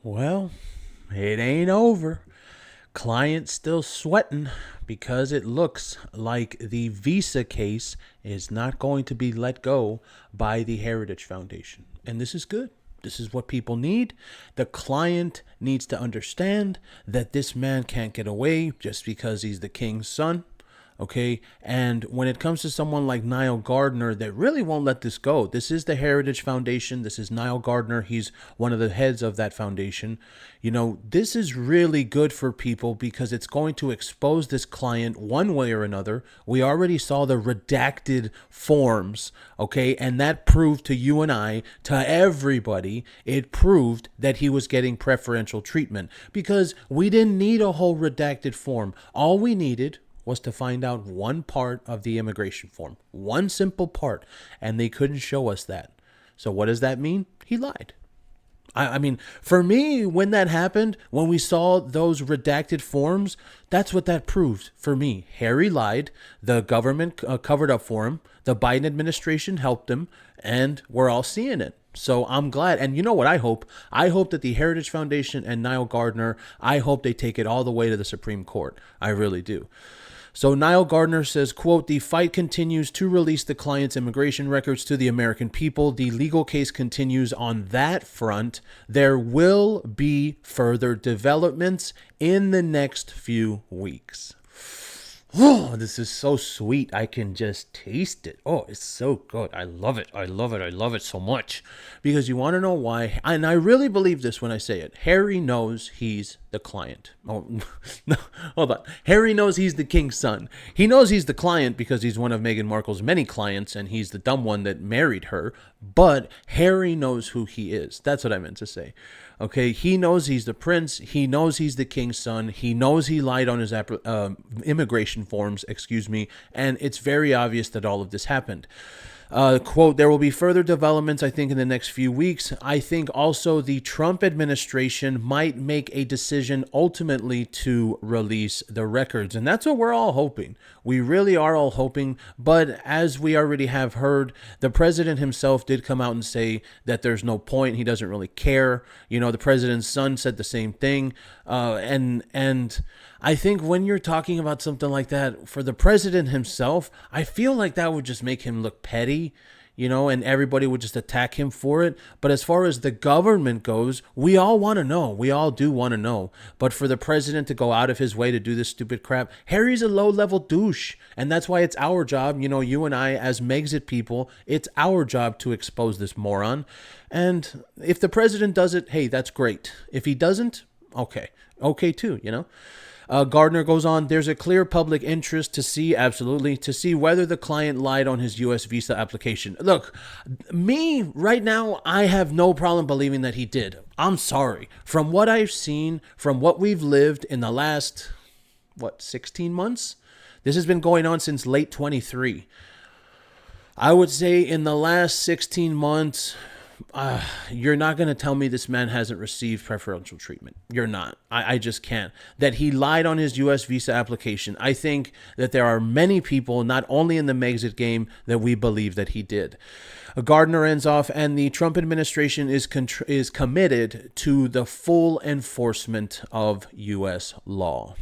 Well, it ain't over. Client still sweating because it looks like the Visa case is not going to be let go by the Heritage Foundation. And this is good. This is what people need. The client needs to understand that this man can't get away just because he's the king's son. Okay. And when it comes to someone like Niall Gardner that really won't let this go, this is the Heritage Foundation. This is Niall Gardner. He's one of the heads of that foundation. This is really good for people because it's going to expose this client one way or another. We already saw the redacted forms. Okay. And that proved to you and I, to everybody, it proved that he was getting preferential treatment because we didn't need a whole redacted form. All we needed was to find out one part of the immigration form, one simple part, and they couldn't show us that. So what does that mean? He lied. I mean, for me, when that happened, when we saw those redacted forms, that's what that proved for me. Harry lied. The government covered up for him. The Biden administration helped him, and we're all seeing it. So I'm glad. And you know what I hope? I hope that the Heritage Foundation and Niall Gardner, I hope they take it all the way to the Supreme Court. I really do. So Niall Gardner says, quote, "The fight continues to release the client's immigration records to the American people. The legal case continues on that front. There will be further developments in the next few weeks." Oh, this is so sweet. I can just taste it. Oh, it's so good. I love it. I love it. I love it so much. Because you want to know why? And I really believe this when I say it. Harry knows he's the client. Oh, no, hold on. Harry knows he's the king's son. He knows he's the client because he's one of Meghan Markle's many clients and he's the dumb one that married her. But Harry knows who he is. That's what I meant to say. Okay, he knows he's the prince. He knows he's the king's son. He knows he lied on his immigration forms, and it's very obvious that all of this happened. Quote, "There will be further developments, I think, in the next few weeks. I think also the Trump administration might make a decision ultimately to release the records." And that's what we're all hoping. We really are all hoping. But as we already have heard, the president himself did come out and say that there's no point. He doesn't really care. The president's son said the same thing. And I think when you're talking about something like that for the president himself, I feel like that would just make him look petty, and everybody would just attack him for it. But as far as the government goes, we all want to know. We all do want to know. But for the president to go out of his way to do this stupid crap, Harry's a low-level douche. And that's why it's our job, you and I as Megxit people, it's our job to expose this moron. And if the president does it, hey, that's great. If he doesn't, okay too, Gardner goes on, "There's a clear public interest to see whether the client lied on his U.S. visa application." Look, me right now, I have no problem believing that he did. I'm sorry. From what I've seen, from what we've lived in the last, 16 months? This has been going on since late 23. I would say in the last 16 months, you're not going to tell me this man hasn't received preferential treatment. You're not. I just can't. That he lied on his U.S. visa application. I think that there are many people, not only in the Megxit game, that we believe that he did. Gardner ends off, "And the Trump administration is committed to the full enforcement of U.S. law."